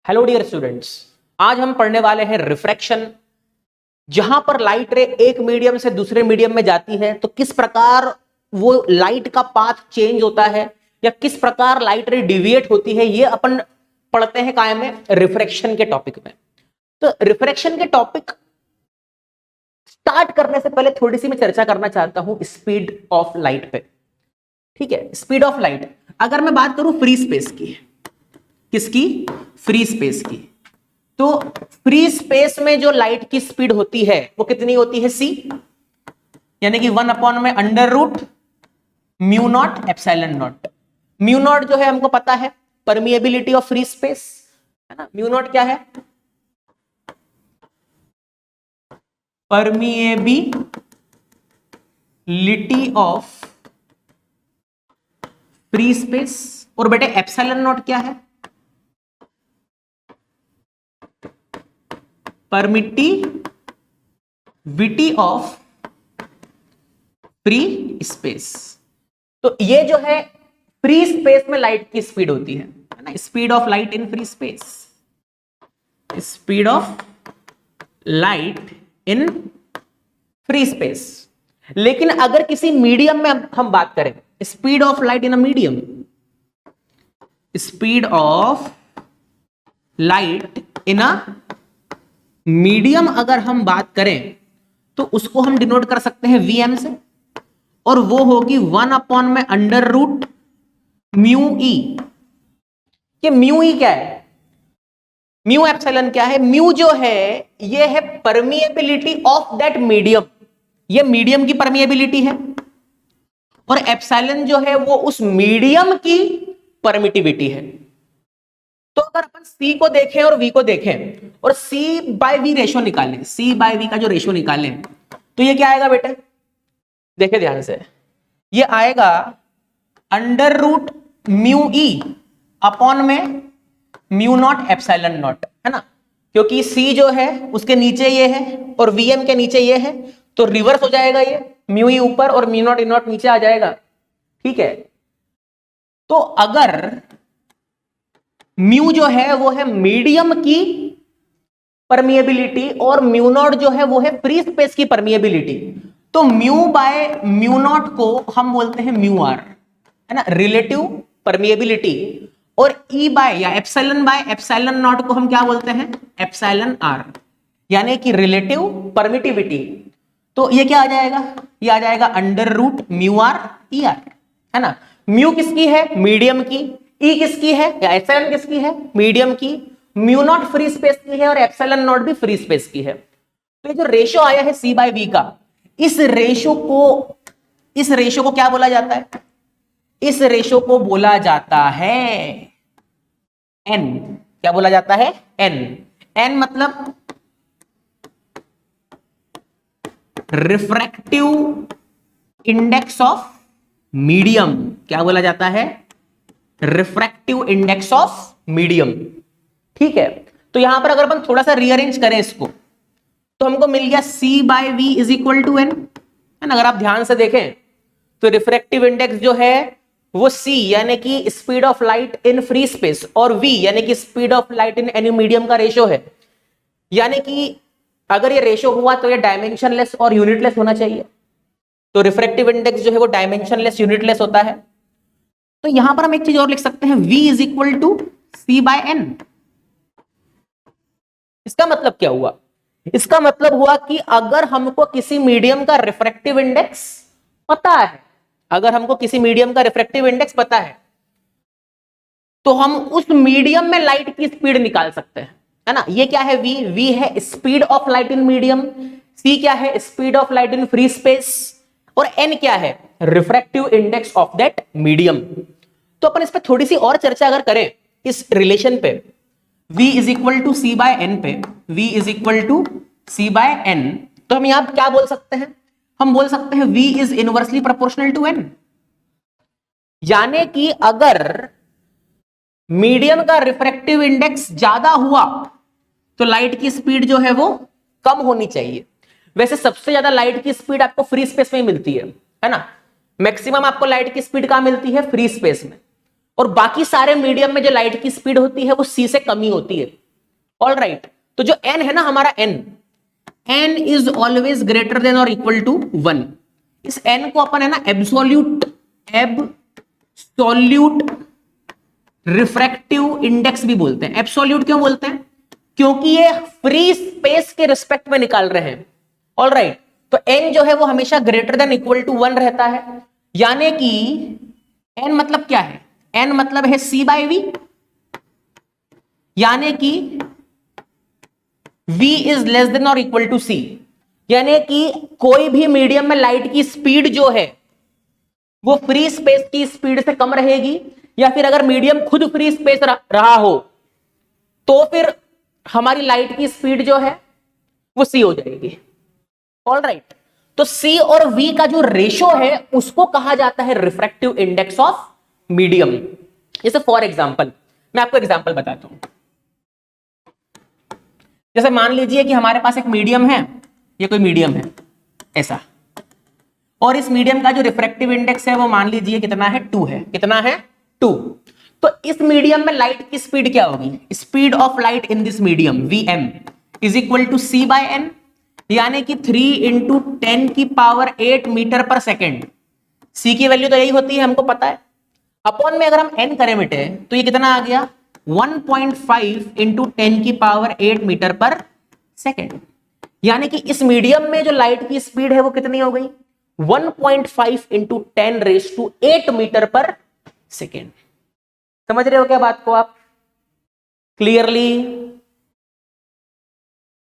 Hello dear students, आज हम पढ़ने वाले हैं रिफ्रैक्शन। जहां पर लाइट रे एक मीडियम से दूसरे मीडियम में जाती है तो किस प्रकार वो लाइट का पाथ चेंज होता है या किस प्रकार लाइट रे डिविएट होती है, ये अपन पढ़ते हैं काय में, रिफ्रैक्शन के टॉपिक में। तो रिफ्रैक्शन के टॉपिक स्टार्ट करने से पहले थोड़ी सी मैं चर्चा करना चाहता हूं स्पीड ऑफ लाइट पे। ठीक है, स्पीड ऑफ लाइट अगर मैं बात करूं फ्री स्पेस की, किसकी? फ्री स्पेस की। तो फ्री स्पेस में जो लाइट की स्पीड होती है वो कितनी होती है? c, यानी कि 1 में under root mu naught epsilon naught. Mu naught जो है हमको पता है परमिएबिलिटी ऑफ फ्री स्पेस, है ना। म्यू नॉट क्या है? Permeability of free space. और बेटे एप्सिलॉन नॉट क्या है? Permittivity of free space. तो ये जो है फ्री स्पेस में लाइट की स्पीड होती है ना, speed of light in free space, speed of light in free space. लेकिन अगर किसी मीडियम में हम बात करें, speed of light in a medium, speed of light in a medium अगर हम बात करें तो उसको हम डिनोट कर सकते हैं Vm से, और वो होगी 1 में अंडर रूट म्यू ई। ये म्यू ई क्या है? म्यू एप्सिलॉन क्या है? म्यू जो है ये है परमिएबिलिटी ऑफ दैट मीडियम, ये मीडियम की परमिएबिलिटी है, और एप्सिलॉन जो है वो उस मीडियम की परमिटिविटी है। तो अगर अपन C को देखें और V को देखें और C/V रेशो निकालें, C/V का जो रेशो निकालें, तो ये क्या आएगा बेटे? देखे ध्यान से, ये आएगा under root mu E upon में म्यू नॉट एप्सिलॉन नॉट, है ना। क्योंकि C जो है उसके नीचे ये है और Vm के नीचे ये है, तो रिवर्स हो जाएगा, ये म्यू ई ऊपर और म्यू नॉट ई नॉट नीचे आ जाएगा। ठीक है, तो अगर म्यू जो है वो है मीडियम की परमिएबिलिटी और म्यू नॉट जो है वो है फ्री स्पेस की परमिएबिलिटी, तो म्यू बाय म्यू नॉट को हम बोलते हैं म्यू आर, है ना, रिलेटिव परमिएबिलिटी। और ई बाय या एप्सिलॉन बाय एप्सिलॉन नॉट को हम क्या बोलते हैं? एप्सिलॉन आर, यानी कि रिलेटिव परमिटिविटी। तो ये क्या आ जाएगा? ये आ जाएगा under root mu R E R, है ना। म्यू किसकी है? मीडियम की। ई किसकी है या एप्सिलॉन किसकी है? मीडियम की। म्यू नॉट फ्री स्पेस की है और एप्सिलॉन नॉट भी फ्री स्पेस की है। तो ये जो रेशो आया है C/V का, इस रेशो को क्या बोला जाता है? इस रेशो को बोला जाता है N। क्या बोला जाता है? N। N मतलब रिफ्रैक्टिव इंडेक्स ऑफ मीडियम। क्या बोला जाता है? Refractive index of medium. ठीक है, तो यहां पर अगर अपन थोड़ा सा रीअरेंज करें इसको, तो हमको मिल गया C/V is equal to N, है ना। अगर आप ध्यान से देखें तो रिफ्रैक्टिव इंडेक्स जो है वो C यानी कि speed of light in free space और V यानी कि speed of light in any medium का रेशो है। यानी कि अगर ये रेशो हुआ तो ये डायमेंशनलेस और यूनिटलेस होना चाहिए। तो रिफ्रैक्टिव इंडेक्स जो है वो डायमेंशनलेस यूनिटलेस होता है। तो यहां पर हम एक चीज और लिख सकते हैं, V is equal to C/N। इसका मतलब क्या हुआ? इसका मतलब हुआ कि अगर हमको किसी मीडियम का रिफ्रैक्टिव इंडेक्स पता है, अगर हमको किसी मीडियम का रिफ्रैक्टिव इंडेक्स पता है, तो हम उस मीडियम में लाइट की स्पीड निकाल सकते हैं, है ना। ये क्या है? V है speed of light in medium, C क्या है? Speed of light in free space, और N क्या है? Refractive index of that medium. तो अपन इस पे थोड़ी सी और चर्चा अगर करें इस रिलेशन पे, V is equal to C/N पे, V is equal to C/N, तो हम यहां क्या बोल सकते हैं? हम बोल सकते हैं V is inversely proportional to N। यानी कि अगर मीडियम का रिफ्रैक्टिव इंडेक्स ज्यादा हुआ तो लाइट की स्पीड जो है वो कम होनी चाहिए। वैसे सबसे ज्यादा लाइट की स्पीड आपको फ्री स्पेस में ही मिलती है ना। मैक्सिमम आपको लाइट की स्पीड कहां मिलती है? फ्री स्पेस में। और बाकी सारे मीडियम में जो लाइट की स्पीड होती है वो c से कम ही होती है। ऑल राइट, तो जो n है ना हमारा n is always greater than और इक्वल टू 1। इस n को अपन है ना एब्सोल्यूट रिफ्रैक्टिव इंडेक्स भी बोलते हैं। एब्सोल्यूट क्यों बोलते हैं? क्योंकि ये फ्री स्पेस के रिस्पेक्ट में निकाल रहे हैं। ऑल राइट, तो n जो है वो हमेशा ग्रेटर देन इक्वल टू 1 रहता है, यानी कि n मतलब क्या है? n मतलब है c बाय v, यानी कि v इज लेस देन और इक्वल टू c, यानी कि कोई भी मीडियम में लाइट की स्पीड जो है वो फ्री स्पेस की स्पीड से कम रहेगी, या फिर अगर मीडियम खुद फ्री स्पेस रहा हो तो फिर हमारी लाइट की स्पीड जो है वो c हो जाएगी। ऑल राइट, तो c और v का जो रेशो है उसको कहा जाता है रिफ्रैक्टिव इंडेक्स ऑफ मीडियम। जैसे फॉर एग्जांपल मैं आपको एग्जांपल बताता हूं। जैसे मान लीजिए कि हमारे पास एक मीडियम है, ये कोई मीडियम है ऐसा, और इस मीडियम का जो रिफ्रैक्टिव इंडेक्स है वो मान लीजिए कितना है? 2 है। कितना है? 2। तो इस मीडियम में लाइट की स्पीड क्या होगी? Speed of light in this medium Vm is equal to c by n, यानी कि 3 इंटू 10 की पावर 8 मीटर पर सेकेंड। c की वैल्यू तो यही होती है, हमको पता है। अपॉन में अगर हम n करें बेटे तो ये कितना आ गया? 1.5 इंटू 10 की पावर 8 मीटर पर सेकेंड, यानी कि इस मीडियम में जो लाइट की स्पीड है वो कितनी हो गई? 1.5 इंटू 10 रेस टू 8 मीटर पर सेकेंड। समझ रहे हो क्या बात को आप clearly?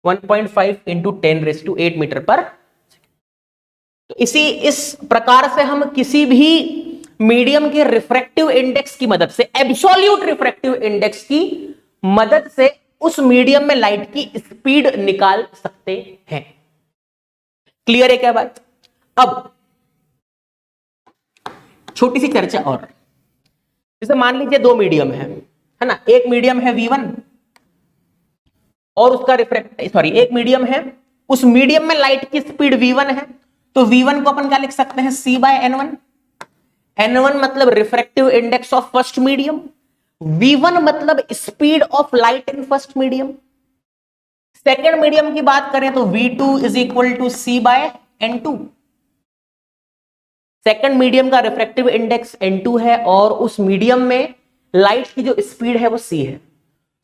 1.5 into 10 raise to 8 meter पर सेकेंड। तो इस प्रकार से हम किसी भी मीडियम के रिफ्रैक्टिव इंडेक्स की मदद से, एब्सोल्यूट रिफ्रैक्टिव इंडेक्स की मदद से उस मीडियम में लाइट की स्पीड निकाल सकते हैं। क्लियर है क्या बात? अब छोटी सी चर्चा और, जैसे मान लीजिए दो मीडियम है ना, एक मीडियम है V1 और उसका एक मीडियम है, उस मीडियम में लाइट की स्पीड V1 है, तो V1 को अपन क्या लिख सकते हैं? c bye n1। n1 मतलब refractive index of first medium, V1 मतलब speed of light in first medium. Second medium की बात करें तो V2 is equal to c by n2। Second medium का रिफ्रैक्टिव इंडेक्स n2 है और उस मीडियम में लाइट की जो स्पीड है वो c है।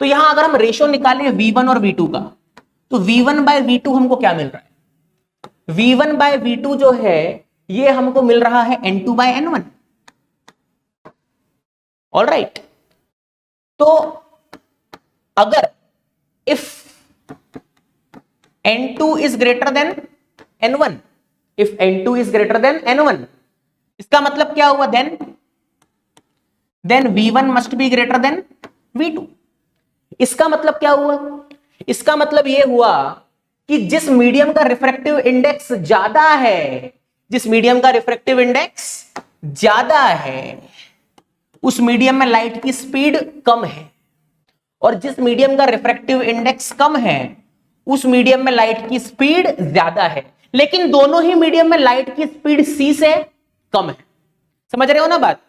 तो यहां अगर हम रेशो निकालें V1 और V2 का, तो V1 बाय V2 हमको क्या मिल रहा है? V1 बाय V2 जो है ये हमको मिल रहा है n2 bye n1। All right, तो अगर if n2 is greater than n1, if n2 is greater than n1, इसका मतलब क्या हुआ? Then V1 must be greater than V2। इसका मतलब क्या हुआ? इसका मतलब यह हुआ कि जिस मीडियम का रिफ्रैक्टिव इंडेक्स ज्यादा है, जिस मीडियम का रिफ्रैक्टिव इंडेक्स ज्यादा है उस मीडियम में लाइट की स्पीड कम है, और जिस मीडियम का रिफ्रैक्टिव इंडेक्स कम है उस मीडियम में लाइट की स्पीड ज्यादा है। लेकिन दोनों ही मीडियम में लाइट की स्पीड c से कम है। समझ रहे हो ना बात?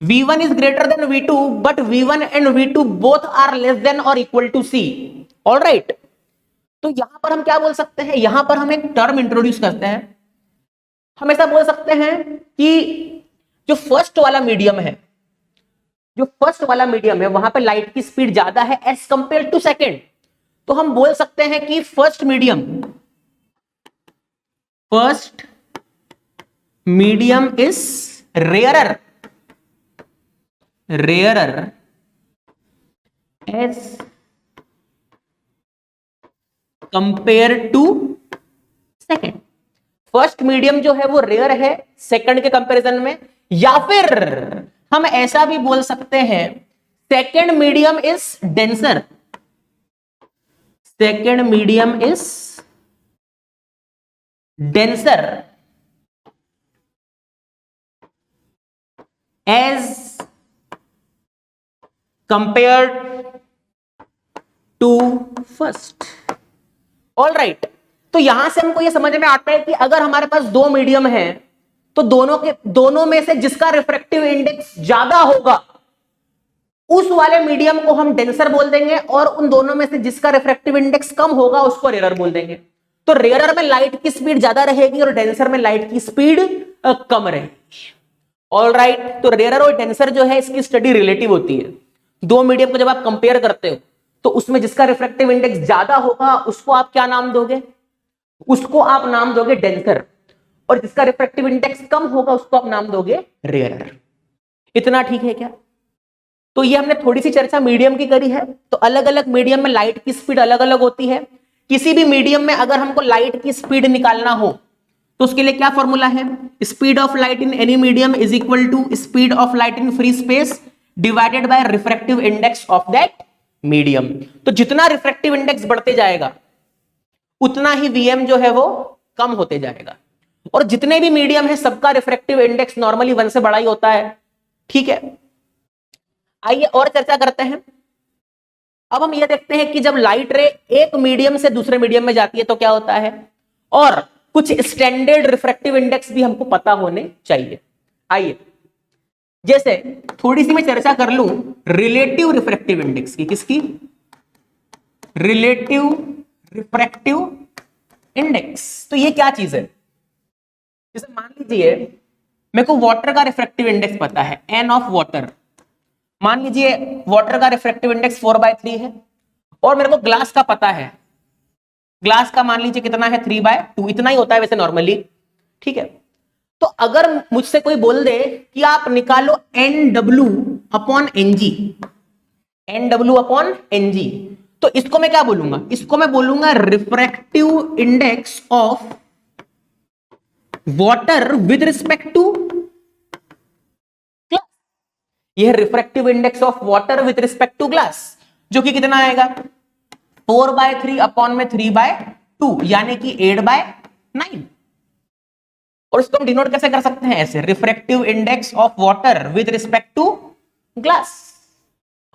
V1 is greater than V2, but V1 and V2 both are less than or equal to C. All right. तो यहां पर हम क्या बोल सकते हैं? यहां पर हम एक टर्म इंट्रोड्यूस करते हैं। हम ऐसा बोल सकते हैं कि जो फर्स्ट वाला मीडियम है, जो फर्स्ट वाला मीडियम है वहां पर लाइट की स्पीड ज्यादा है एज कंपेयर टू सेकेंड। तो हम बोल सकते हैं कि first medium is rarer as compare to second. First medium जो है वो रेयर है सेकंड के कंपैरिजन में, या फिर हम ऐसा भी बोल सकते हैं second medium is denser, second medium is denser as compared to first. All right, तो यहां से हमको यह समझ में आता है कि अगर हमारे पास दो मीडियम है तो दोनों में से जिसका रिफ्रैक्टिव इंडेक्स ज्यादा होगा उस वाले मीडियम को हम डेंसर बोल देंगे, और उन दोनों में से जिसका रिफ्रैक्टिव इंडेक्स कम होगा उसको रेयरर बोल देंगे। तो रेयरर में लाइट की स्पीड ज्यादा रहेगी और डेंसर में लाइट की स्पीड कम रहेगी। ऑल राइट, तो रेयरर और डेंसर जो है इसकी स्टडी रिलेटिव होती है। दो मीडियम को जब आप कंपेयर करते हो तो उसमें जिसका रिफ्रैक्टिव इंडेक्स ज्यादा होगा उसको आप क्या नाम दोगे? उसको आप नाम दोगे डेंसर, और जिसका रिफ्रैक्टिव इंडेक्स कम होगा उसको आप नाम दोगे रेयरर। इतना ठीक है क्या? तो ये हमने थोड़ी सी चर्चा मीडियम की करी है। तो अलग अलग मीडियम में लाइट की स्पीड अलग अलग होती है। किसी भी मीडियम में अगर हमको लाइट की स्पीड निकालना हो तो उसके लिए क्या फॉर्मूला है? Speed of light in any medium is equal to speed of light in free space divided by refractive index of that medium. तो जितना रिफ्रैक्टिव इंडेक्स बढ़ते जाएगा उतना ही वीएम जो है वो कम होते जाएगा। और जितने भी मीडियम है सबका रिफ्रैक्टिव इंडेक्स नॉर्मली 1 से बड़ा ही होता है। ठीक है, आइए और चर्चा करते हैं। अब हम ये देखते हैं कि जब लाइट रे एक मीडियम से दूसरे मीडियम में जाती है तो क्या होता है, और कुछ स्टैंडर्ड रिफ्रैक्टिव इंडेक्स भी हमको पता होने चाहिए। आइए, जैसे थोड़ी सी मैं चर्चा कर लूं रिलेटिव रिफ्रैक्टिव इंडेक्स की। किसकी? Relative refractive index. तो ये क्या चीज है? जैसे मान लीजिए मेरे को वाटर का रिफ्रैक्टिव इंडेक्स पता है, एन ऑफ वाटर। मान लीजिए वाटर का रिफ्रैक्टिव इंडेक्स 4/3 है, और मेरे को ग्लास का पता है, ग्लास का मान लीजिए कितना है? 3/2। इतना ही होता है वैसे नॉर्मली। ठीक है, तो अगर मुझसे कोई बोल दे कि आप निकालो NW upon NG, NW upon NG, तो इसको मैं क्या बोलूंगा? इसको मैं बोलूंगा refractive index of water with respect to glass. यह refractive index of water with respect to glass, जो कि कितना आएगा? 4/3 अपॉन में 3/2, यानी कि 8/9। और इसको हम डिनोट कैसे कर सकते हैं? ऐसे, refractive index of water with respect to glass.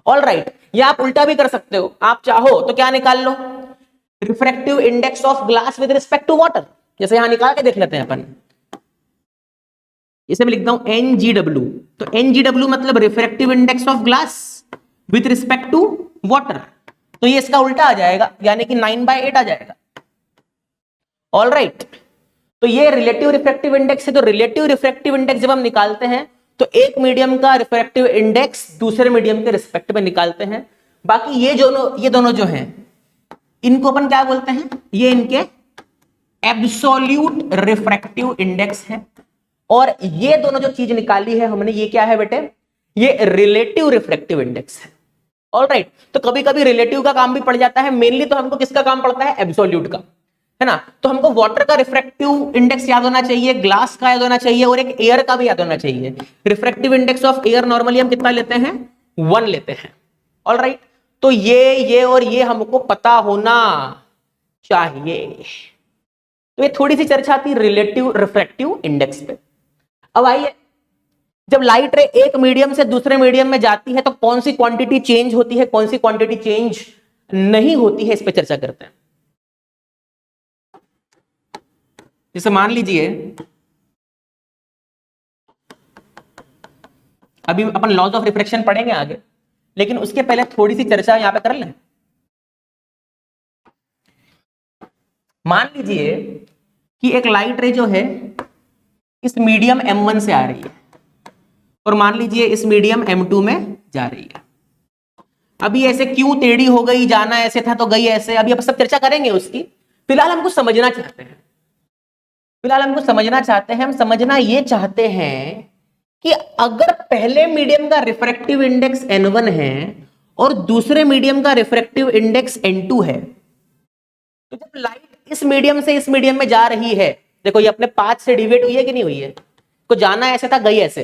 All right, या आप उल्टा भी कर सकते हो। आप चाहो तो क्या निकाल लो? Refractive index of glass with respect to water. जैसे यहां निकाल के देख लेते हैं अपन। इसे मैं लिखता हूं NGW। तो NGW मतलब refractive index of glass with respect to water. तो ये इसका उल्टा आ जाएगा, यानी कि 9/8 आ जाएगा। ऑल राइट, तो ये रिलेटिव रिफ्रैक्टिव इंडेक्स है। तो रिलेटिव रिफ्रैक्टिव इंडेक्स जब हम निकालते हैं तो एक मीडियम का रिफ्रैक्टिव इंडेक्स दूसरे मीडियम के रिस्पेक्ट में निकालते हैं। बाकी ये दोनों जो हैं इनको अपन क्या बोलते हैं? ये इनके एब्सोल्यूट रिफ्रैक्टिव इंडेक्स है। और ये दोनों जो चीज निकाली है हमने, ये क्या है बेटे? ये रिलेटिव रिफ्रैक्टिव इंडेक्स है। ऑल राइट, तो कभी कभी रिलेटिव का काम भी पड़ जाता है। मेनली तो हमको किसका काम पड़ता है? एब्सोल्यूट का, है ना। तो हमको वाटर का रिफ्रैक्टिव इंडेक्स याद होना चाहिए, ग्लास का याद होना चाहिए, और एक एयर का भी याद होना चाहिए। Refractive index of air normally हम कितना लेते हैं? 1 लेते हैं। ऑल राइट, तो ये और ये हमको पता होना चाहिए। तो ये थोड़ी सी चर्चा थी रिलेटिव रिफ्रैक्टिव इंडेक्स पे। अब आइए, जब लाइट रे एक मीडियम से दूसरे मीडियम में जाती है तो कौन सी क्वांटिटी चेंज होती है, कौन सी क्वांटिटी चेंज नहीं होती है, इस पे चर्चा करते हैं। जैसे मान लीजिए अभी अपन लॉज ऑफ रिफ्रैक्शन पढ़ेंगे आगे, लेकिन उसके पहले थोड़ी सी चर्चा यहां पे कर लें। मान लीजिए कि एक लाइट रे जो है इस मीडियम M1 से आ रही है, और मान लीजिए इस मीडियम M2 में जा रही है। अभी ऐसे क्यों टेढ़ी हो गई, जाना ऐसे था तो गई ऐसे, अभी अब सब चर्चा करेंगे उसकी। फिलहाल हमको समझना चाहते हैं, हम समझना ये चाहते हैं कि अगर पहले मीडियम का रिफ्रैक्टिव इंडेक्स N1 है और दूसरे मीडियम का रिफ्रैक्टिव इंडेक्स N2 है, तो जब लाइट इस मीडियम से इस मीडियम में जा रही है, देखो ये अपने पाथ से डिविएट हुई है कि नहीं हुई है? को जाना ऐसे था, गई ऐसे,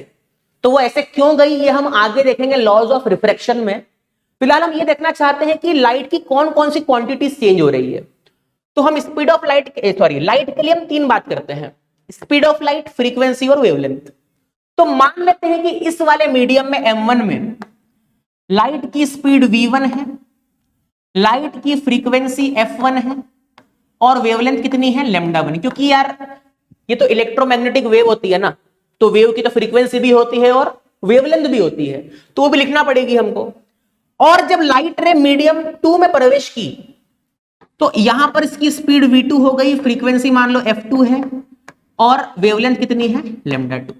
तो वो ऐसे क्यों गई ये हम आगे देखेंगे लॉज ऑफ रिफ्रैक्शन में। फिलहाल हम ये देखना चाहते हैं कि लाइट की कौन कौन सी क्वांटिटीज चेंज हो रही है। तो हम स्पीड ऑफ लाइट लाइट के लिए हम 3 बात करते हैं: स्पीड ऑफ लाइट, फ्रीक्वेंसी और वेवलेंथ। तो मान लेते हैं कि इस वाले मीडियम में M1 में लाइट की स्पीड v1 है, लाइट की फ्रीक्वेंसी f1 है, और वेवलेंथ कितनी है? λ1। क्योंकि यार ये तो इलेक्ट्रोमैग्नेटिक वेव होती है ना, तो वेव की तो फ्रीक्वेंसी भी होती है और वेवलेंथ भी होती है, तो वो भी लिखना पड़ेगी हमको। और जब लाइट रे मीडियम 2 में प्रवेश की तो यहां पर इसकी स्पीड v2 हो गई, फ्रीक्वेंसी मान लो f2 है, और वेवलेंथ कितनी है λ2।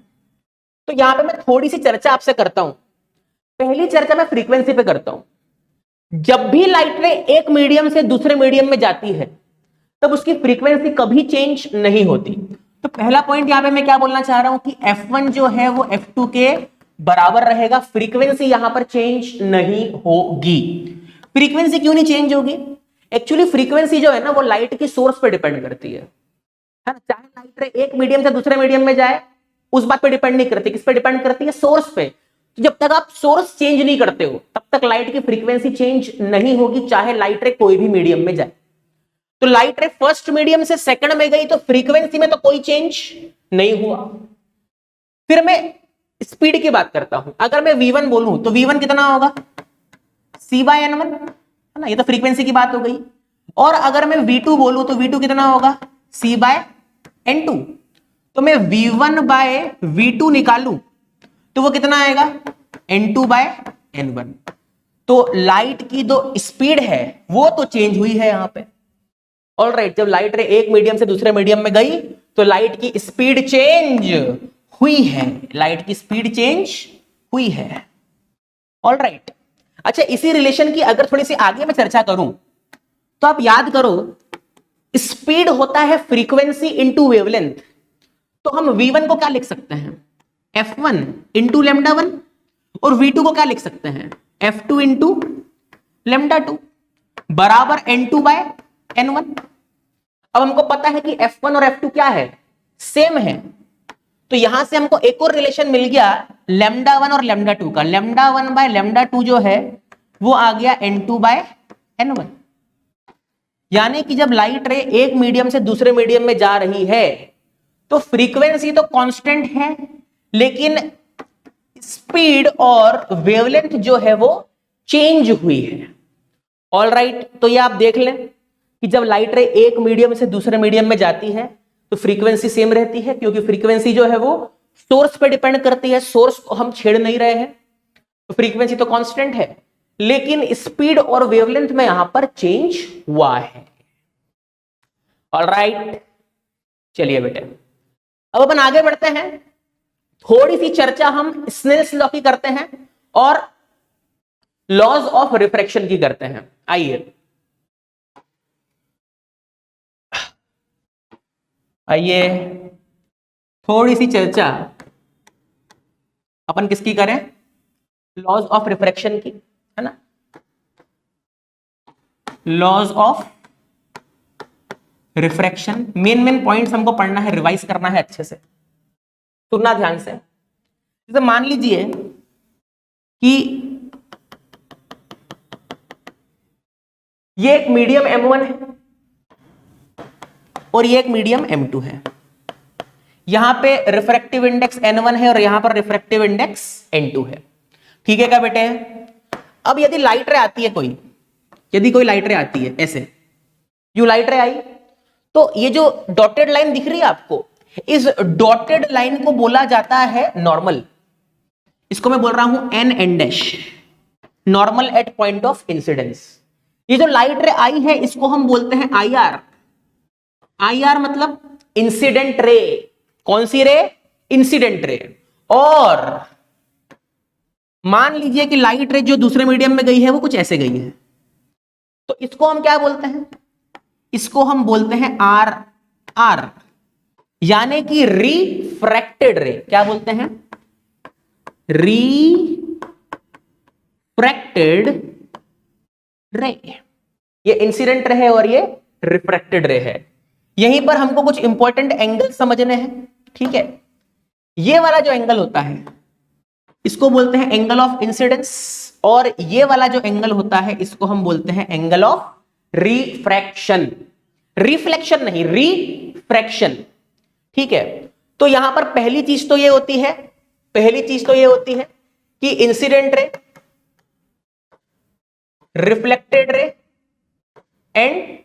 तो यहां पे मैं थोड़ी सी चर्चा आपसे करता हूं। पहली चर्चा मैं फ्रीक्वेंसी पे करता हूं। जब भी लाइट रे एक मीडियम से दूसरे मीडियम में जाती है तब उसकी फ्रीक्वेंसी कभी चेंज नहीं होती। तो पहला पॉइंट यहां पे मैं क्या बोलना चाह रहा हूं कि f1 जो है वो f2 के बराबर रहेगा, फ्रीक्वेंसी यहां पर चेंज नहीं होगी। फ्रीक्वेंसी क्यों नहीं चेंज होगी? एक्चुअली फ्रीक्वेंसी जो है ना वो लाइट की सोर्स पे डिपेंड करती है ना। चाहे लाइट रे एक मीडियम से दूसरे मीडियम में जाए उस बात पे डिपेंड नहीं करती। किस पे डिपेंड करती है? सोर्स पे। तो जब तक आप सोर्स चेंज नहीं करते हो तब तक लाइट की फ्रीक्वेंसी चेंज नहीं होगी, चाहे लाइट रे कोई भी मीडियम में जाए। तो लाइट रे फर्स्ट मीडियम से सेकंड में गई तो फ्रीक्वेंसी में तो कोई चेंज नहीं हुआ। फिर मैं स्पीड की बात करता हूं। अगर मैं v1 बोलूं तो v1 कितना होगा? c/n1 है ना, ये तो फ्रीक्वेंसी की बात हो गई। और अगर मैं v2 बोलूं तो v2 कितना होगा? c/n2। तो मैं v1/v2 निकालूं तो वो कितना आएगा? n2/n1। तो लाइट की जो स्पीड है वो तो चेंज हुई है यहां पे। ऑलराइट, जब लाइट रे एक मीडियम से दूसरे मीडियम में गई तो लाइट की स्पीड चेंज हुई है। लाइट की स्पीड चेंज हुई है। ऑलराइट, अच्छा इसी रिलेशन की अगर थोड़ी सी आगे मैं चर्चा करूं तो आप याद करो, स्पीड होता है फ्रीक्वेंसी इंटू वेवलेंथ। तो हम v1 को क्या लिख सकते हैं? f1 into λ1। और v2 को क्या लिख सकते हैं? f2 इंटू λ2 बराबर n2/n1। अब हमको पता है कि f1 और f2 क्या है? सेम है। तो यहां से हमको एक और रिलेशन मिल गया λ1 और λ2 का। λ1/λ2 जो है वो आ गया n2/n1। यानी कि जब लाइट रे एक मीडियम से दूसरे मीडियम में जा रही है तो फ्रीक्वेंसी तो कांस्टेंट है, लेकिन स्पीड और वेवलेंथ जो है वो चेंज हुई है। ऑलराइट, तो ये आप देख लें कि जब लाइट रे एक मीडियम से दूसरे मीडियम में जाती है तो फ्रीक्वेंसी सेम रहती है, क्योंकि फ्रीक्वेंसी जो है वो सोर्स पे डिपेंड करती है। सोर्स को हम छेड़ नहीं रहे हैं तो फ्रीक्वेंसी तो कांस्टेंट है, लेकिन स्पीड और वेवलेंथ में यहां पर चेंज हुआ है। ऑलराइट, चलिए बेटे अब अपन आगे बढ़ते हैं। थोड़ी सी चर्चा हम स्नेल्स लॉ की करते हैं और लॉज ऑफ रिफ्रैक्शन की करते हैं। आइए आइए थोड़ी सी चर्चा अपन किसकी करें? लॉज ऑफ रिफ्रैक्शन की, है ना। Laws of refraction, main points हमको पढ़ना है, रिवाइज करना है अच्छे से, सुनना ध्यान से। जैसे मान लीजिए कि ये एक मीडियम m1 है और ये एक मीडियम m2 है। यहां पे रिफ्रैक्टिव इंडेक्स n1 है और यहां पर रिफ्रैक्टिव इंडेक्स n2 है। ठीक है क्या बेटे? अब यदि लाइट रे आती है कोई, यदि कोई लाइट रे आती है ऐसे, यू लाइट रे आई, तो ये जो डॉटेड लाइन दिख रही है आपको, इस डॉटेड लाइन को बोला जाता है नॉर्मल। इसको मैं बोल रहा हूं n dash, normal at point of incidence. ये जो लाइट रे आई है इसको हम बोलते हैं IR। IR मतलब इंसिडेंट रे। कौन सी रे? Incident ray. और मान लीजिए कि लाइट रे जो दूसरे मीडियम में गई है वो कुछ ऐसे गई है, तो इसको हम क्या बोलते हैं? इसको हम बोलते हैं RR, यानी कि रिफ्रैक्टेड रे। क्या बोलते हैं? रिफ्रैक्टेड रे। ये इंसिडेंट रे है और ये रिफ्रैक्टेड रे है। यहीं पर हमको कुछ इंपॉर्टेंट एंगल समझने हैं। ठीक है, ये वाला जो एंगल होता है इसको बोलते हैं एंगल ऑफ इंसिडेंस, और ये वाला जो एंगल होता है इसको हम बोलते हैं एंगल ऑफ रिफ्रैक्शन। रिफ्लेक्शन नहीं, रिफ्रैक्शन। ठीक है, तो यहां पर पहली चीज तो ये होती है कि incident ray, reflected ray and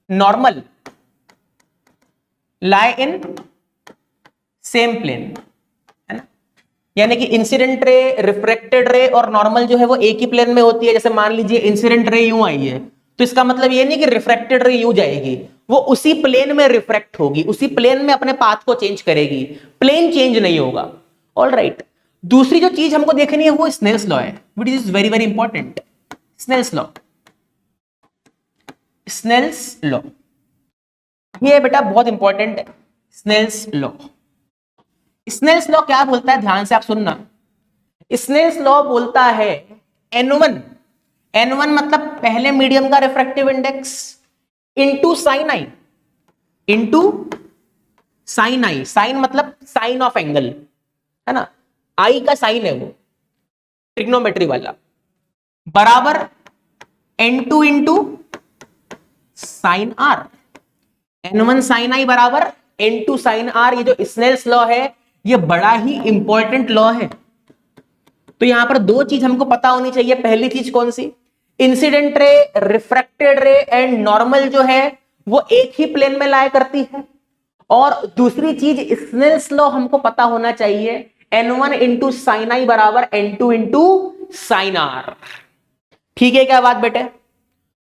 normal lie in same plane, है ना। यानी कि इंसिडेंट रे, रिफ्रैक्टेड रे और नॉर्मल जो है वो एक ही प्लेन में होती है। जैसे मान लीजिए इंसिडेंट रे यूं आई है, तो इसका मतलब ये नहीं कि रिफ्रैक्टेड रे यूं जाएगी, वो उसी प्लेन में रिफ्रैक्ट होगी, उसी प्लेन में अपने पाथ को चेंज करेगी, प्लेन चेंज नहीं होगा। ऑलराइट, दूसरी जो चीज हमको देखनी है वो स्नेल्स लॉ है, which is very very important. Snell's law, Snell's law ये बेटा बहुत इंपॉर्टेंट है। स्नेल्स लॉ, स्नेल्स लॉ क्या बोलता है, ध्यान से आप सुनना। स्नेल्स लॉ बोलता है n1, n1 मतलब पहले मीडियम का रिफ्रैक्टिव इंडेक्स इंटू साइन आई, इंटू साइन आई, साइन मतलब साइन ऑफ एंगल है ना, आई का साइन है वो ट्रिग्नोमेट्री वाला, बराबर n2 into sine r, n1 sine आई बराबर n2 साइन आर। ये जो स्नेल्स लॉ है ये बड़ा ही इंपॉर्टेंट लॉ है। तो यहां पर दो चीज हमको पता होनी चाहिए। पहली चीज कौन सी, incident ray, refracted ray and normal जो है वो एक ही प्लेन में लाया करती है। और दूसरी चीज स्नेल्स लॉ हमको पता होना चाहिए, n1 इंटू साइन आई बराबर n2 इंटू साइन आर। ठीक है क्या बात बेटे?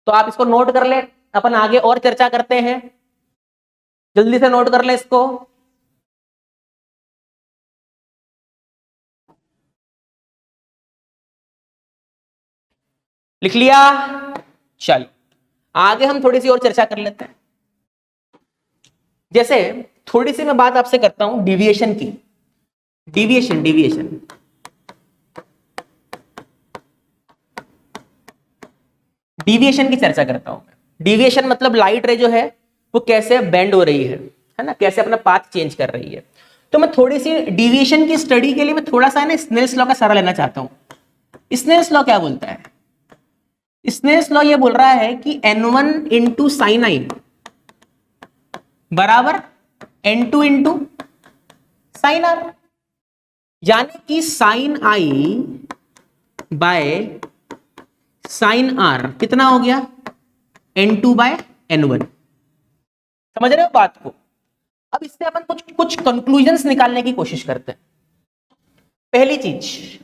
तो आप इसको नोट कर ले, अपन आगे और चर्चा करते हैं। जल्दी से नोट कर ले इसको। लिख लिया? चलो आगे हम थोड़ी सी और चर्चा कर लेते हैं। जैसे थोड़ी सी मैं बात आपसे करता हूं डिविएशन की, डिविएशन डिविएशन डिविएशन की चर्चा करता हूं। डिविएशन मतलब लाइट रे जो है वो कैसे बेंड हो रही है ना, कैसे अपना पाथ चेंज कर रही है। तो मैं थोड़ी सी डिविएशन की स्टडी के लिए मैं थोड़ा सा ना स्नेल्स लॉ का सहारा लेना चाहता हूं। स्नेल्स लॉ क्या बोलता है? स्नेल्स लॉ ये बोल रहा है कि n1 इंटू साइन आई बराबर n2 इंटू साइन आर, यानी कि sine I by sine R कितना हो गया, n2 बाय n1। समझ रहे हो बात को? अब इससे अपन कुछ कंक्लूजन्स निकालने की कोशिश करते हैं। पहली चीज,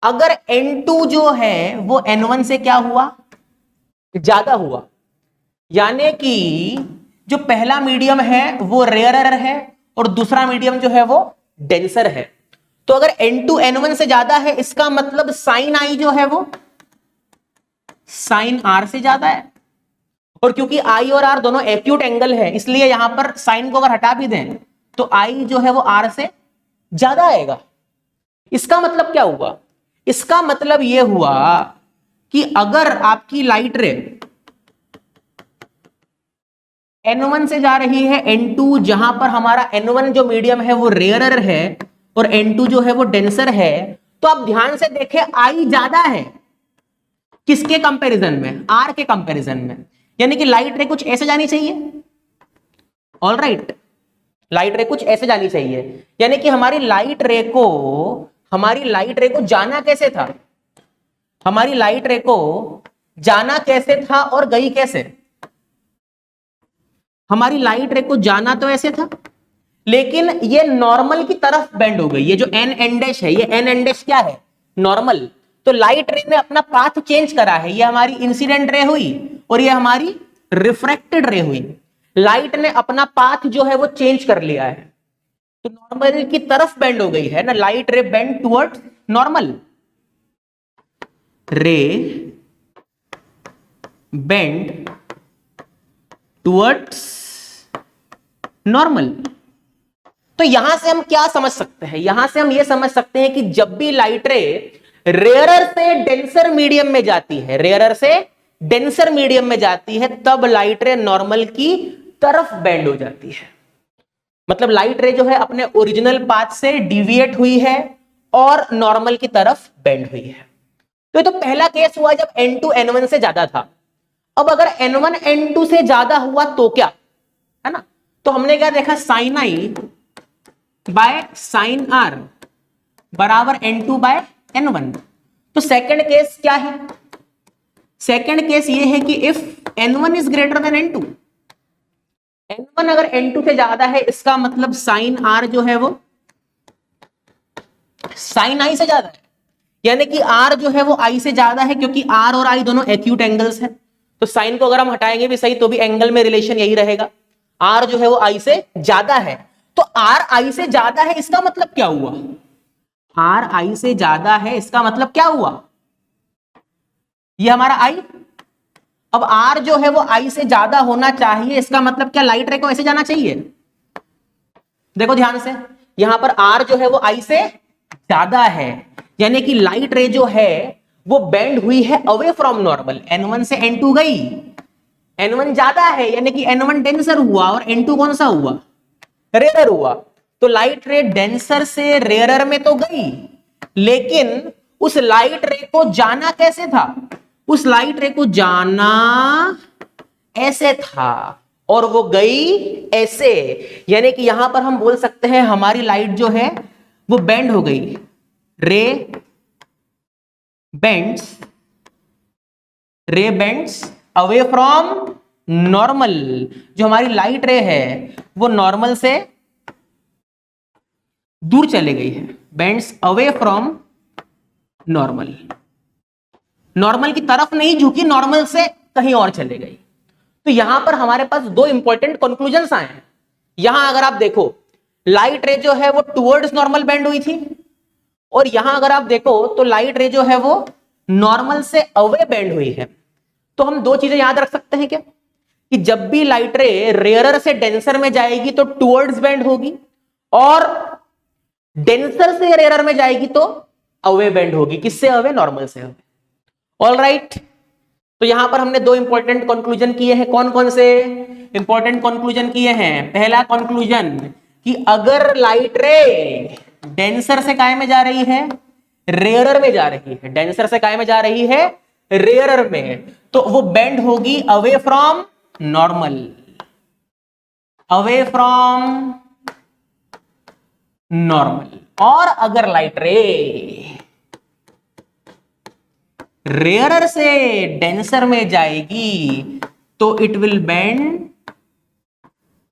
अगर n2 जो है वो n1 से क्या हुआ, ज्यादा हुआ, यानी कि जो पहला मीडियम है वो रेयरर है और दूसरा मीडियम जो है वो डेंसर है। तो अगर n2 n1 से ज्यादा है इसका मतलब साइन आई जो है वो साइन आर से ज्यादा है। और क्योंकि आई और आर दोनों एक्यूट एंगल है इसलिए यहां पर साइन को अगर हटा भी दें तो आई जो है वो आर से ज्यादा आएगा। इसका मतलब क्या हुआ? इसका मतलब यह हुआ कि अगर आपकी लाइट रे n1 से जा रही है n2, जहां पर हमारा n1 जो मीडियम है वो रेयरर है और n2 जो है वो डेंसर है, तो आप ध्यान से देखें आई ज्यादा है किसके कंपैरिजन में, आर के कंपैरिजन में। यानी कि लाइट रे कुछ ऐसे जानी चाहिए। ऑलराइट, लाइट रे कुछ ऐसे जानी चाहिए, यानी कि हमारी लाइट रे को जाना कैसे था, हमारी लाइट रे को जाना कैसे था और गई कैसे? हमारी लाइट रे को जाना तो ऐसे था लेकिन ये नॉर्मल की तरफ बेंड हो गई। ये जो एन एन डैश है, ये एन एन डैश क्या है, नॉर्मल। तो लाइट रे ने अपना पाथ चेंज करा है। ये हमारी इंसिडेंट रे हुई और ये हमारी रिफ्रैक्टेड रे हुई। लाइट ने अपना पाथ जो है वो चेंज कर लिया है, तो नॉर्मल की तरफ बेंड हो गई है ना। लाइट रे बेंड टुवर्ड्स नॉर्मल, रे बेंड टुवर्ड्स नॉर्मल। तो यहां से हम क्या समझ सकते हैं? यहां से हम यह समझ सकते हैं कि जब भी लाइट रे रेयरर से डेंसर मीडियम में जाती है, रेयरर से डेंसर मीडियम में जाती है, तब लाइट रे नॉर्मल की तरफ बेंड हो जाती है। मतलब लाइट रे जो है अपने ओरिजिनल पाथ से डिविएट हुई है और नॉर्मल की तरफ बेंड हुई है। तो ये तो पहला केस हुआ जब n2 n1 से ज्यादा था। अब अगर n1 n2 से ज्यादा हुआ तो क्या, है ना? तो हमने क्या देखा, sine I by sine R बराबर n2 बाय n1। तो सेकंड केस क्या है? सेकंड केस ये है कि if n1 is greater then n2, n1 अगर n2 से ज्यादा है इसका मतलब साइन आर जो है वो साइन आई से ज्यादा है, यानी कि आर जो है वो आई से ज्यादा है, क्योंकि आर और आई दोनों एक्यूट एंगल्स हैं। तो साइन को अगर हम हटाएंगे भी सही तो भी एंगल में रिलेशन यही रहेगा, आर जो है वो आई से ज्यादा है। तो आर आई से ज्यादा है, इसका मतलब क्या हुआ? आर आई से ज्यादा है, इसका मतलब क्या हुआ? ये हमारा आई, अब आर जो है वो आई से ज्यादा होना चाहिए, इसका मतलब क्या लाइट रे को ऐसे जाना चाहिए? देखो ध्यान से, यहां पर आर जो है वो आई से ज्यादा है, यानी कि लाइट रे जो है वो बेंड हुई है अवे फ्रॉम नॉर्मल, N1 से N2 गई, N1 ज्यादा है यानी कि N1 डेंसर हुआ और N2 कौन सा हुआ? रेयर हुआ। तो लाइट रे डेंसर से रेयरर में तो गई, लेकिन उस लाइट रे को जाना कैसे था? उस लाइट रे को जाना ऐसे था और वो गई ऐसे, यानी कि यहां पर हम बोल सकते हैं हमारी लाइट जो है वो बेंड हो गई, रे बेंड्स अवे फ्रॉम नॉर्मल। जो हमारी लाइट रे है वो नॉर्मल से दूर चले गई है, bends away from normal, normal की तरफ नहीं झुकी, नॉर्मल से कहीं और चले गई। तो यहां पर हमारे पास दो इंपॉर्टेंट कंक्लूजन्स आए हैं। यहां अगर आप देखो लाइट रे जो है वो टुवर्ड्स नॉर्मल बेंड हुई थी, और यहां अगर आप देखो तो लाइट रे जो है वो नॉर्मल से अवे बेंड हुई है। तो हम दो चीजें याद रख सकते हैं क्या, कि जब भी लाइट रे रेयरर से डेंसर में जाएगी तो टुवर्ड्स बेंड होगी, और डेंसर से रेयरर में जाएगी तो अवे बेंड होगी। किससे अवे? नॉर्मल से अवे। ऑल राइट, तो यहां पर हमने दो इंपॉर्टेंट कंक्लूजन किए हैं। कौन कौन से इंपॉर्टेंट कंक्लूजन किए हैं? पहला कंक्लूजन कि अगर लाइट रे डेंसर से काय में जा रही है? रेयरर में जा रही है। डेंसर से काय में जा रही है? रेयरर में, तो वो बेंड होगी away from normal, away from normal. और अगर लाइट रे रेयरर से डेंसर में जाएगी तो it will bend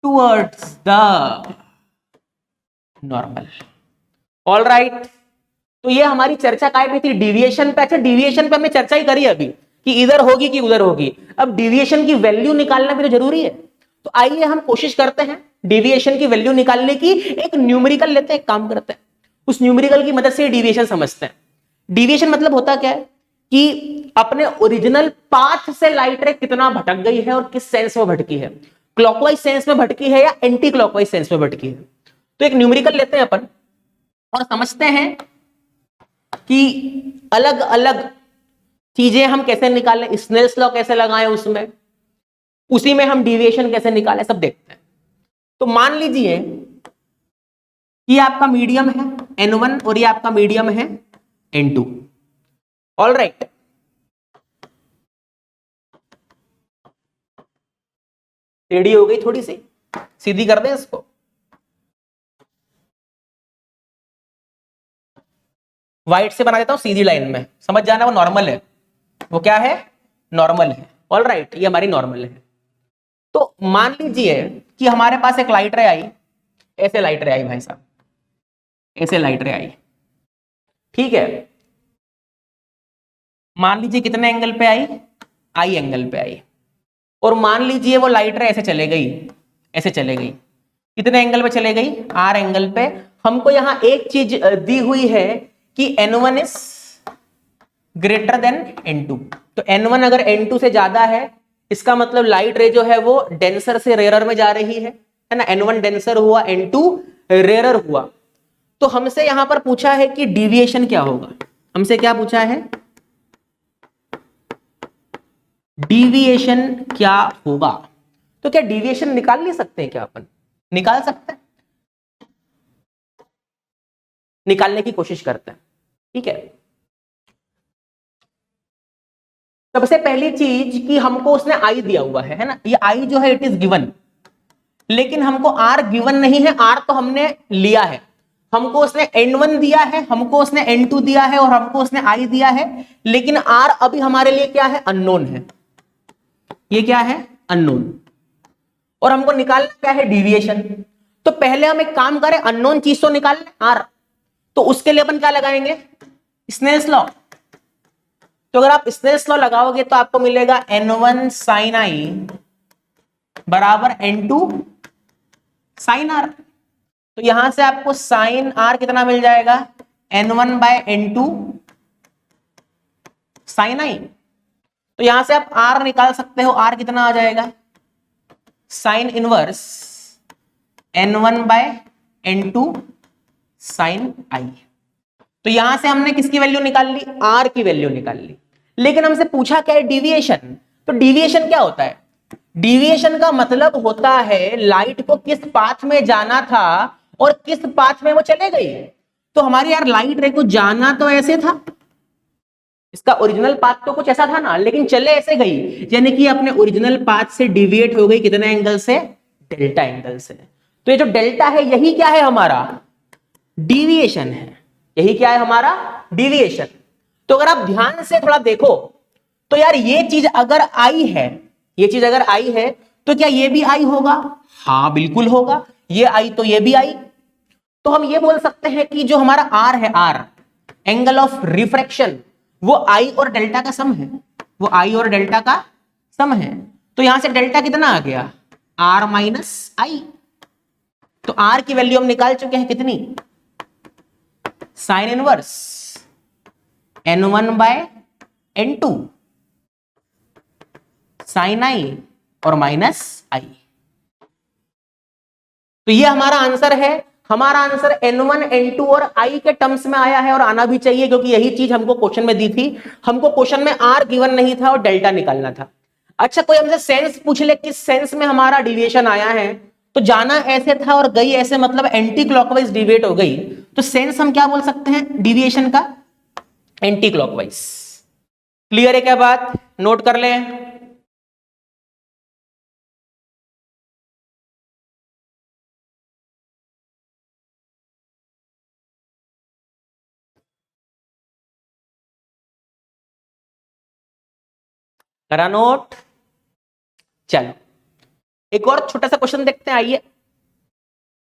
towards the normal. All right, तो ये हमारी चर्चा काय पे थी? डिविएशन पे। अच्छा, डिविएशन पे हमने चर्चा ही करी अभी कि इधर होगी कि उधर होगी। अब डिविएशन की वैल्यू निकालना भी तो जरूरी है, तो आइए हम कोशिश करते हैं डिविएशन की वैल्यू निकालने की। एक न्यूमेरिकल लेते हैं, एक काम करते हैं, उस न्यूमेरिकल की मदद से डिविएशन समझते हैं। डिविएशन मतलब होता क्या है कि अपने ओरिजिनल पाथ से लाइट रे कितना भटक गई है और किस सेंस में भटकी है, क्लॉकवाइज सेंस में भटकी है या एंटी क्लॉकवाइज सेंस में भटकी है। तो एक न्यूमेरिकल लेते हैं अपन और समझते हैं कि अलग अलग चीजें हम कैसे निकालें, स्नेल्स लॉ कैसे लगाएं, उसमें उसी में हम डिविएशन कैसे निकालें, सब देखते हैं। तो मान लीजिए ये आपका मीडियम है N1 और ये आपका मीडियम है N2। ऑल राइट, टेढ़ी हो गई थोड़ी सी, सीधी कर दें इसको। व्हाइट से बना देता हूं सीधी लाइन में, समझ जाना वो नॉर्मल है। वो क्या है? नॉर्मल है। ऑल राइट, ये हमारी नॉर्मल है। तो मान लीजिए कि हमारे पास एक लाइट रे आई, ऐसे लाइट रे आई भाई साहब, ऐसे लाइट रे आई, ठीक है। मान लीजिए कितने एंगल पे आई? आई एंगल पे आई। और मान लीजिए वो लाइट रे ऐसे चले गई, ऐसे चले गई। कितने एंगल पे चले गई? आर एंगल पे। हमको यहां एक चीज दी हुई है कि N1 is greater then N2। तो N1 अगर N2 से ज्यादा है, इसका मतलब लाइट रे जो है वो डेंसर से रेयरर में जा रही है ना। N1 डेंसर हुआ, N2 रेयरर हुआ। तो हमसे यहां पर पूछा है कि डिविएशन क्या होगा। हमसे क्या पूछा है? डिविएशन क्या होगा। तो क्या डिविएशन निकाल नहीं सकते हैं क्या? अपन निकाल सकते हैं, निकालने की कोशिश करते हैं, ठीक है। सबसे पहली चीज कि हमको उसने आई दिया हुआ है ना, ये आई जो है इट इज गिवन, लेकिन हमको आर गिवन नहीं है। आर तो हमने लिया है, हमको उसने N1 दिया है, हमको उसने N2 दिया है और हमको उसने आई दिया है, लेकिन आर अभी हमारे लिए क्या है? अननोन है। ये क्या है? अननोन। और हमको निकालना क्या है? डिविएशन। तो पहले हम एक काम करें, अननोन चीज तो निकाल लें, आर। तो उसके लिए अपन क्या लगाएंगे, स्नेल्स लॉ। तो अगर आप स्नेल्स लॉ लगाओगे तो आपको मिलेगा n1 sin i बराबर n2 sin r। तो यहां से आपको sin r कितना मिल जाएगा, n1 by n2 sin i। तो यहां से आप r निकाल सकते हो, r कितना आ जाएगा, sine inverse n1 by n2 sin i। तो यहां से हमने किसकी वैल्यू निकाल ली, r की वैल्यू निकाल ली। लेकिन हमसे पूछा क्या है, डेविएशन। तो डेविएशन क्या होता है, डेविएशन का मतलब होता है लाइट को किस पाथ में जाना था और किस पाथ में वो चले गई। तो हमारी यार लाइट रे को जाना तो ऐसे था, इसका ओरिजिनल पाथ तो कुछ ऐसा था ना, लेकिन चले ऐसे गई, यानी कि अपने ओरिजिनल पाथ से डिविएट हो गई कितने एंगल से, डेल्टा एंगल से। तो ये जो डेल्टा है यही क्या है, हमारा डिविएशन है। यही क्या है, हमारा डिविएशन। तो अगर आप ध्यान से थोड़ा देखो तो यार ये चीज अगर आई है, ये चीज अगर आई है तो क्या ये भी आई होगा, हाँ बिल्कुल होगा, ये आई तो ये भी आई। तो हम ये बोल सकते हैं कि जो हमारा आर है, आर एंगल ऑफ रिफ्रैक्शन, वो आई और डेल्टा का सम है, वो आई और डेल्टा का सम है। तो यहां से डेल्टा कितना आ गया, आर माइनस आई। तो आर की वैल्यू हम निकाल चुके हैं कितनी, sine inverse n1 by n2 sine i और माइनस आई। तो ये हमारा आंसर है। हमारा आंसर n1 n2 और i के टर्म्स में आया है और आना भी चाहिए, क्योंकि यही चीज हमको क्वेश्चन में दी थी। हमको क्वेश्चन में r गिवन नहीं था और डेल्टा निकालना था। अच्छा कोई हमसे सेंस पूछ ले किस सेंस में हमारा डिविएशन आया है, तो जाना ऐसे था और गई ऐसे, मतलब एंटी क्लॉकवाइज डिविएट हो गई। तो सेंस हम क्या बोल सकते हैं डिविएशन का, एंटी क्लॉकवाइज। क्लियर है क्या बात, नोट कर लें। करा नोट। चलो एक और छोटा सा क्वेश्चन देखते हैं, आइए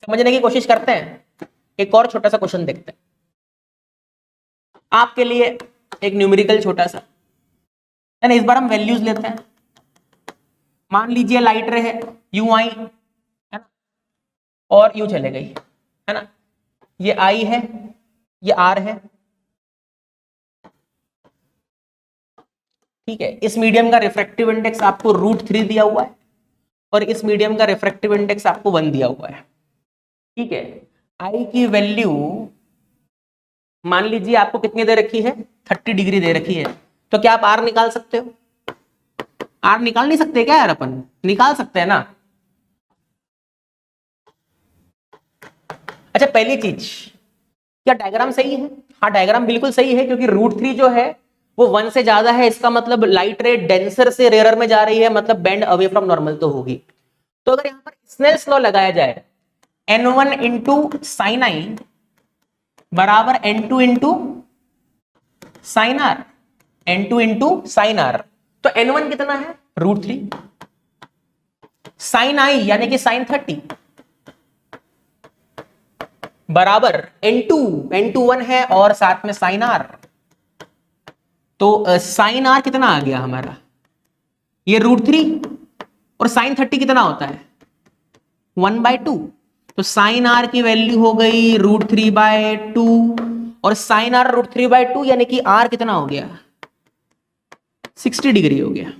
समझने की कोशिश करते हैं। एक और छोटा सा क्वेश्चन देखते हैं आपके लिए, एक न्यूमेरिकल छोटा सा है ना। इस बार हम वैल्यूज लेते हैं। मान लीजिए लाइट रे है, यू आई है ना, और यू चले गई है ना। ये आई है, ये आर है, ठीक है। इस मीडियम का रिफ्रैक्टिव इंडेक्स आपको √3 दिया हुआ है और इस मीडियम का रिफ्रैक्टिव इंडेक्स आपको 1 दिया हुआ है, ठीक है। आई की वैल्यू मान लीजिए आपको कितनी दे रखी है, 30 डिग्री दे रखी है। तो क्या आप आर निकाल सकते हो, आर निकाल नहीं सकते क्या यार, अपन निकाल सकते हैं ना। अच्छा पहली चीज, क्या डायग्राम सही है, हाँ डायग्राम बिल्कुल सही है, क्योंकि √3 जो है वो 1 से ज्यादा है, इसका मतलब लाइट रे डेंसर से रेयरर में जा रही है, मतलब बेंड अवे फ्रॉम नॉर्मल तो होगी। तो अगर यहां पर स्नेल्स लॉ लगाया जाए, n1 इंटू साइन आई बराबर n2 into sine R, n2 into sine R. तो n1 कितना है √3, साइन आई यानी कि साइन 30 बराबर n2, n2 1 है और साथ में साइन आर। तो साइन आर कितना आ गया हमारा, ये √3, और साइन 30 कितना होता है 1/2। तो साइन आर की वैल्यू हो गई √3/2 और साइन आर √3/2 यानी कि आर कितना हो गया 60 डिग्री हो गया।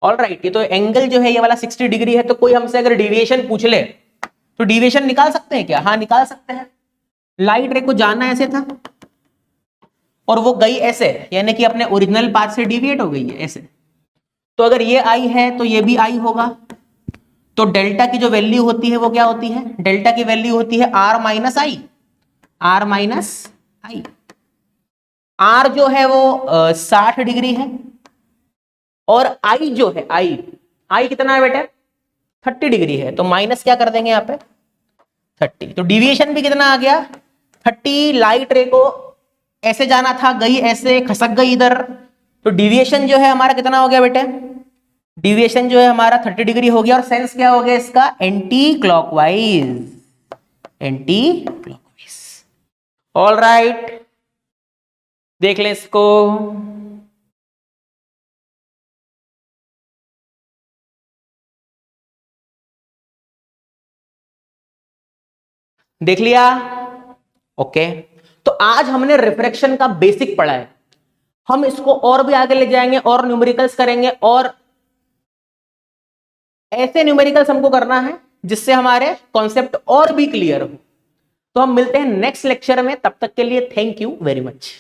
ऑल राइट, ये तो एंगल जो है ये वाला 60 डिग्री है। तो कोई हमसे अगर डिविएशन पूछ ले तो डिविएशन निकाल सकते हैं क्या, हाँ निकाल सकते हैं। लाइट रे को जाना ऐसे था और वो गई ऐसे, यानी कि अपने ओरिजिनल पाथ से डिविएट हो गई है ऐसे। तो अगर ये आई है तो ये भी आई होगा। तो डेल्टा की जो वैल्यू होती है वो क्या होती है, डेल्टा की वैल्यू होती है R minus I, R minus I. R जो है वो 60 डिग्री है और आई जो है, आई कितना है बेटे 30 डिग्री है। तो माइनस क्या कर देंगे यहाँ पे 30। तो डिविएशन भी कितना आ गया 30। लाइट रे को ऐसे जाना था, गई ऐसे, खसक गई इधर। तो डिविएशन जो है हमारा कितना हो गया बेटे, डिविएशन जो है हमारा 30 डिग्री हो गया। और सेंस क्या हो गया इसका, anti clockwise, anti clockwise. All right, देख लें इसको। देख लिया? ओके। तो आज हमने रिफ्रैक्शन का बेसिक पढ़ा है, हम इसको और भी आगे ले जाएंगे और न्यूमेरिकल्स करेंगे, और ऐसे न्यूमेरिकल्स हमको करना है जिससे हमारे कॉन्सेप्ट और भी क्लियर हो। तो हम मिलते हैं नेक्स्ट लेक्चर में, तब तक के लिए थैंक यू वेरी मच।